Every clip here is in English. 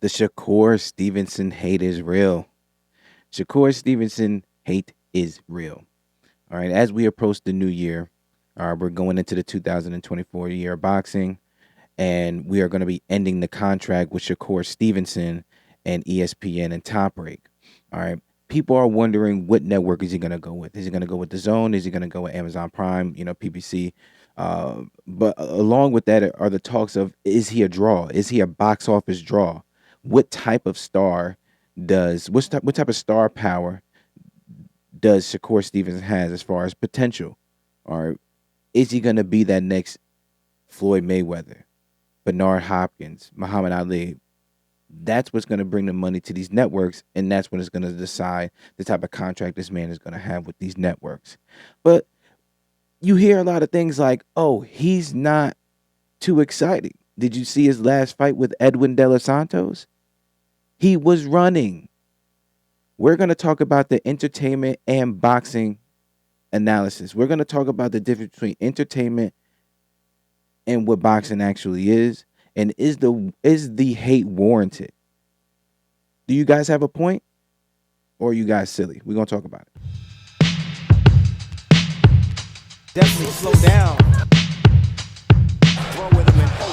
The Shakur Stevenson hate is real. Shakur Stevenson hate is real. All right. As we approach the new year, we're going into the 2024 year of boxing, and we are going to be ending the contract with Shakur Stevenson and ESPN and Top Rank. All right. People are wondering what network is he going to go with. Is he going to go with the Zone? Is he going to go with Amazon Prime? PPC. But along with that are the talks of, is he a draw? Is he a box office draw? What type of star what type of star power does Shakur Stevenson has as far as potential? Or is he going to be that next Floyd Mayweather, Bernard Hopkins, Muhammad Ali? That's what's going to bring the money to these networks, and that's what is going to decide the type of contract this man is going to have with these networks. But you hear a lot of things like, oh, he's not too exciting. Did you see his last fight with Edwin De Los Santos? He was running. We're going to talk about the entertainment and boxing analysis. We're going to talk about the difference between entertainment and what boxing actually is, and is the hate warranted? Do you guys have a point, or are you guys silly? We're going to talk about it. Definitely slow down. Roll with him and hope.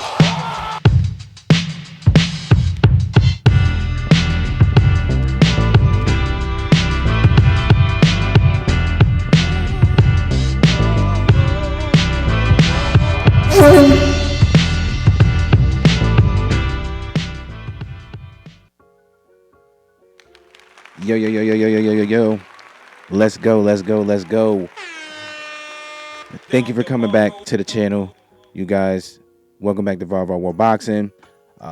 Yo, yo, yo, yo, yo, yo, yo, yo, yo. Let's go, let's go, let's go. Thank you for coming back to the channel, you guys. Welcome back to Var War Boxing.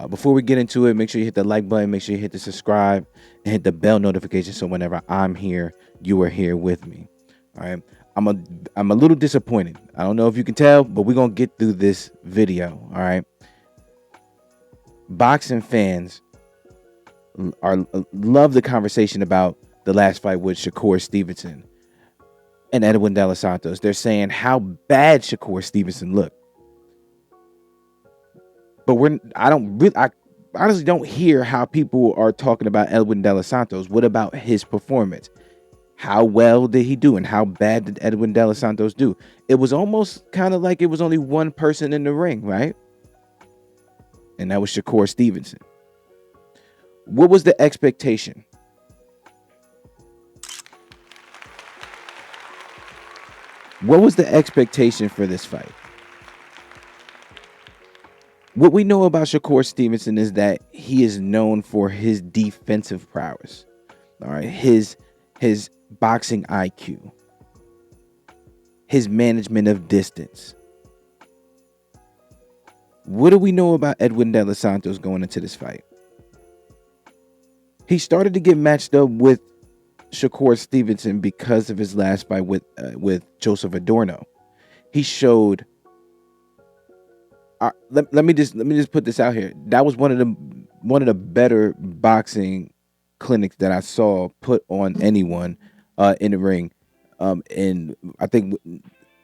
Before we get into it, make sure you hit the like button, make sure you hit the subscribe, and hit the bell notification so whenever I'm here, you are here with me. All right. I'm a little disappointed. I don't know if you can tell, but we're gonna get through this video. All right. Boxing fans love the conversation about the last fight with Shakur Stevenson and Edwin De Los Santos. They're saying how bad Shakur Stevenson looked. But I honestly don't hear how people are talking about Edwin De Los Santos. What about his performance? How well did he do, and how bad did Edwin De Los Santos do? It was almost kind of like it was only one person in the ring, right? And that was Shakur Stevenson. What was the expectation? What was the expectation for this fight? What we know about Shakur Stevenson is that he is known for his defensive prowess. All right, his boxing IQ, his management of distance. What do we know about Edwin De Los Santos going into this fight? He started to get matched up with Shakur Stevenson because of his last fight with Joseph Adorno. He showed. Let me just put this out here. That was one of the better boxing clinics that I saw put on anyone in the ring, and I think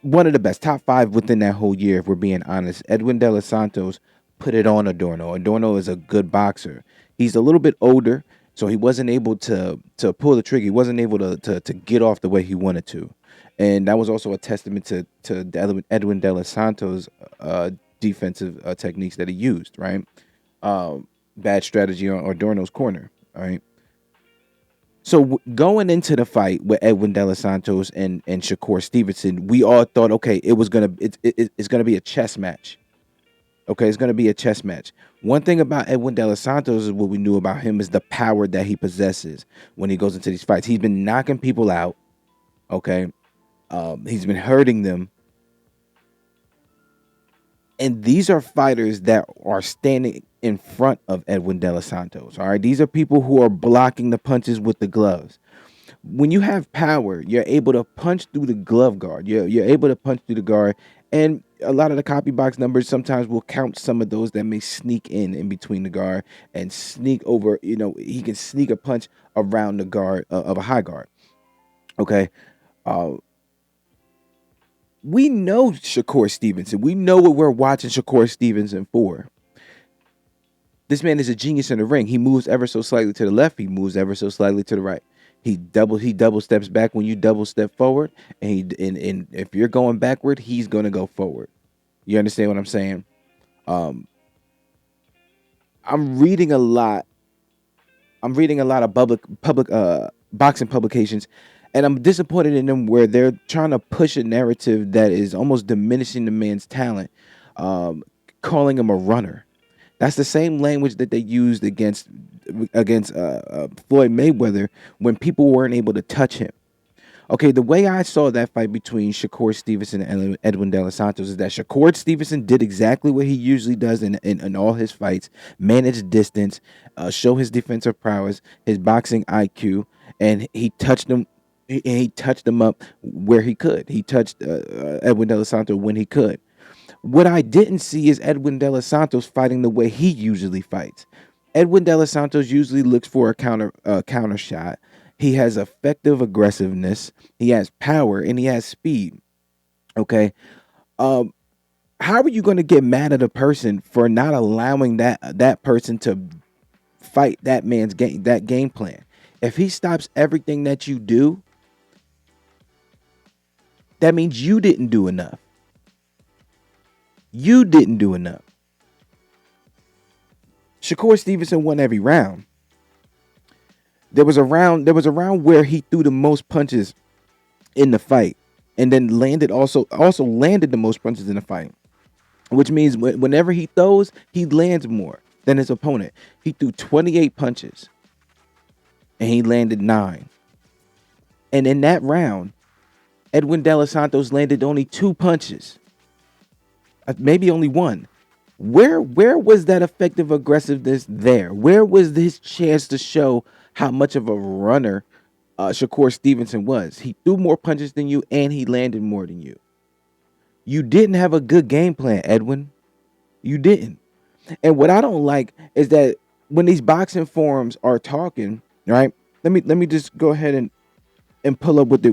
one of the best, top 5 within that whole year. If we're being honest, Edwin De Los Santos put it on Adorno. Adorno is a good boxer. He's a little bit older, so he wasn't able to pull the trigger. He wasn't able to get off the way he wanted to, and that was also a testament to Edwin De Los Santos' defensive techniques that he used. Right, bad strategy on Adorno's corner. All right. So going into the fight with Edwin De Los Santos and Shakur Stevenson, we all thought, okay, it's gonna be a chess match. Okay, it's gonna be a chess match. One thing about Edwin De Los Santos is what we knew about him is the power that he possesses when he goes into these fights. He's been knocking people out. Okay, he's been hurting them, and these are fighters that are standing in front of Edwin De Los Santos. All right, these are people who are blocking the punches with the gloves. When you have power, you're able to punch through the glove guard. You're able to punch through the guard, and a lot of the copy box numbers sometimes will count some of those that may sneak in between the guard and sneak over. He can sneak a punch around the guard of a high guard. Okay. We know Shakur Stevenson. We know what we're watching Shakur Stevenson for. This man is a genius in the ring. He moves ever so slightly to the left. He moves ever so slightly to the right. He double steps back when you double step forward, and if you're going backward, he's gonna go forward. You understand what I'm saying? Um, I'm reading a lot. I'm reading a lot of public boxing publications, and I'm disappointed in them where they're trying to push a narrative that is almost diminishing the man's talent, um, calling him a runner. That's the same language that they used against Floyd Mayweather when people weren't able to touch him. Okay, the way I saw that fight between Shakur Stevenson and Edwin De Los Santos is that Shakur Stevenson did exactly what he usually does in all his fights: manage distance, show his defensive prowess, his boxing IQ, and he touched him. He touched him up where he could. He touched Edwin De Los Santos when he could. What I didn't see is Edwin De Los Santos fighting the way he usually fights. Edwin De Los Santos usually looks for a counter shot. He has effective aggressiveness. He has power and he has speed. Okay. Um, how are you going to get mad at a person for not allowing that person to fight that game plan? If he stops everything that you do, that means you didn't do enough. You didn't do enough. Shakur Stevenson won every round. There was a round where he threw the most punches in the fight, and then also landed the most punches in the fight, which means whenever he throws, he lands more than his opponent. He threw 28 punches, and he landed 9. And in that round, Edwin De Los Santos landed only 2 punches, maybe only 1. Where was that effective aggressiveness there? Where was his chance to show how much of a runner Shakur Stevenson was? He threw more punches than you, and he landed more than you. You didn't have a good game plan, Edwin. You didn't. And what I don't like is that when these boxing forums are talking, right? Let me just go ahead and pull up what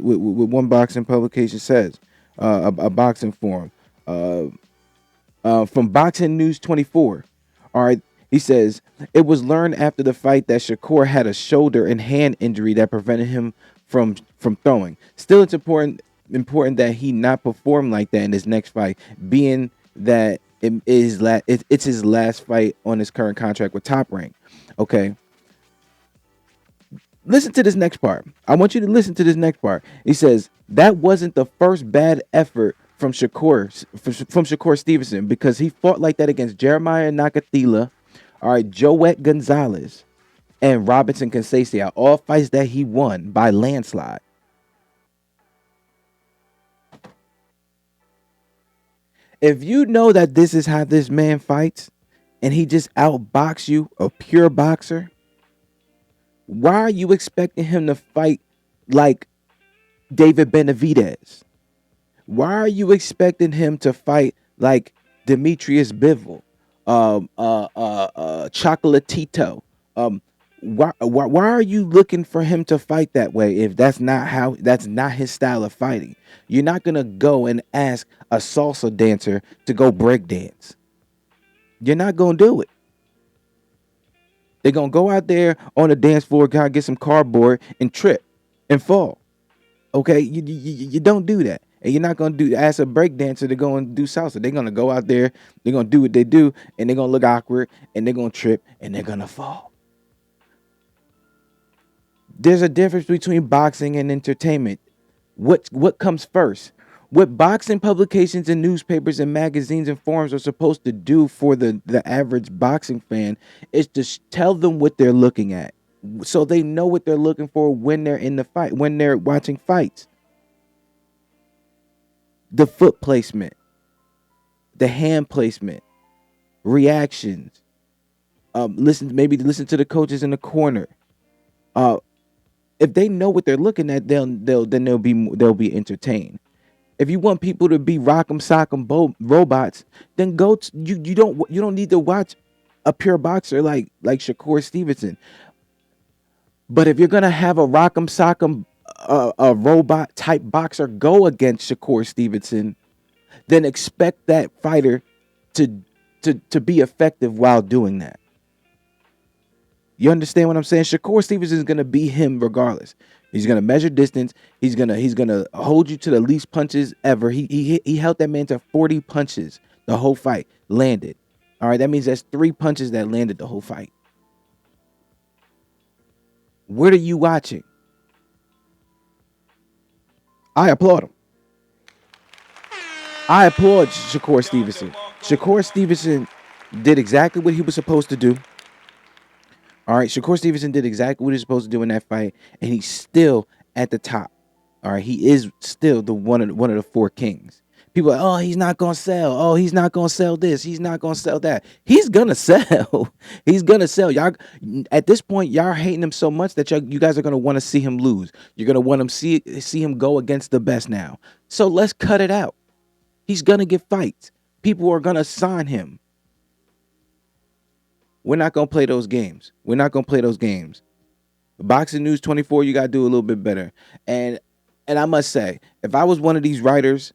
one boxing publication says, a boxing forum. From Boxing News 24. All right. He says, it was learned after the fight that Shakur had a shoulder and hand injury that prevented him from throwing. Still, it's important that he not perform like that in his next fight, being that it's his last fight on his current contract with Top Rank. Okay. Listen to this next part. I want you to listen to this next part. He says, that wasn't the first bad effort from Shakur Stevenson, because he fought like that against Jeremiah Nakathila, all right, Joet Gonzalez, and Robinson Conceição, all fights that he won by landslide. If you know that this is how this man fights, and he just outbox you, a pure boxer, why are you expecting him to fight like David Benavidez? Why are you expecting him to fight like Demetrius Bivol, Chocolatito? Why are you looking for him to fight that way if that's not his style of fighting? You're not gonna go and ask a salsa dancer to go break dance. You're not gonna do it. They're gonna go out there on the dance floor, get some cardboard and trip and fall. Okay, you don't do that. And you're not going to ask a break dancer to go and do salsa. They're going to go out there, they're going to do what they do, and they're going to look awkward, and they're going to trip, and they're going to fall. There's a difference between boxing and entertainment. What comes first? What boxing publications and newspapers and magazines and forums are supposed to do for the average boxing fan is to tell them what they're looking at, so they know what they're looking for when they're in the fight, when they're watching fights. The foot placement, the hand placement, reactions. Listen to the coaches in the corner. If they know what they're looking at, they'll be entertained. If you want people to be rock'em sock'em robots, then you don't need to watch a pure boxer like Shakur Stevenson. But if you're gonna have a rock'em sock'em a robot type boxer go against Shakur Stevenson, then expect that fighter to be effective while doing that. You understand what I'm saying? Shakur Stevenson is gonna be him regardless. He's gonna measure distance. He's gonna hold you to the least punches ever. He held that man to 40 punches the whole fight. Landed. All right, that means that's 3 punches that landed the whole fight. What are you watching? I applaud him. I applaud Shakur Stevenson. Shakur Stevenson did exactly what he was supposed to do. All right, Shakur Stevenson did exactly what he was supposed to do in that fight, and he's still at the top. All right, he is still the one of the 4 kings. People are like, oh, he's not gonna sell. Oh, he's not gonna sell this. He's not gonna sell that. He's gonna sell. He's gonna sell. Y'all at this point, y'all are hating him so much that you guys are gonna want to see him lose. You're gonna want him see him go against the best now. So let's cut it out. He's gonna get fights. People are gonna sign him. We're not gonna play those games. We're not gonna play those games. Boxing News 24, you gotta do a little bit better. And I must say, if I was one of these writers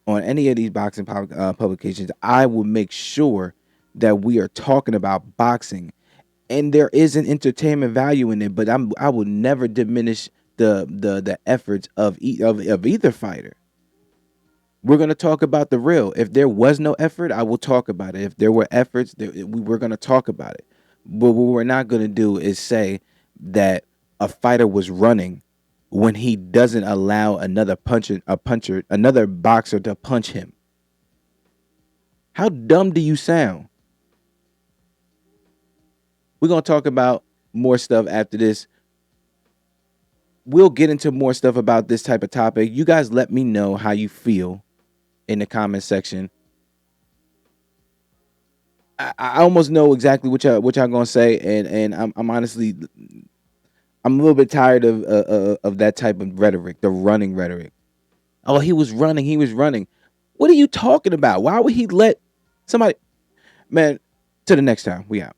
on any of these boxing publications, I would make sure that we are talking about boxing, and there is an entertainment value in it. But I would never diminish the efforts of either fighter. We're going to talk about the real. If there was no effort, I will talk about it. If there were efforts, we're going to talk about it. But what we're not going to do is say that a fighter was running when he doesn't allow another boxer to punch him. How dumb do you sound? We're going to talk about more stuff after this. We'll get into more stuff about this type of topic. You guys let me know how you feel in the comment section. I almost know exactly what y'all gonna say, and I'm honestly, I'm a little bit tired of that type of rhetoric, the running rhetoric. Oh, he was running. What are you talking about? Why would he let somebody? Man, till the next time, we out.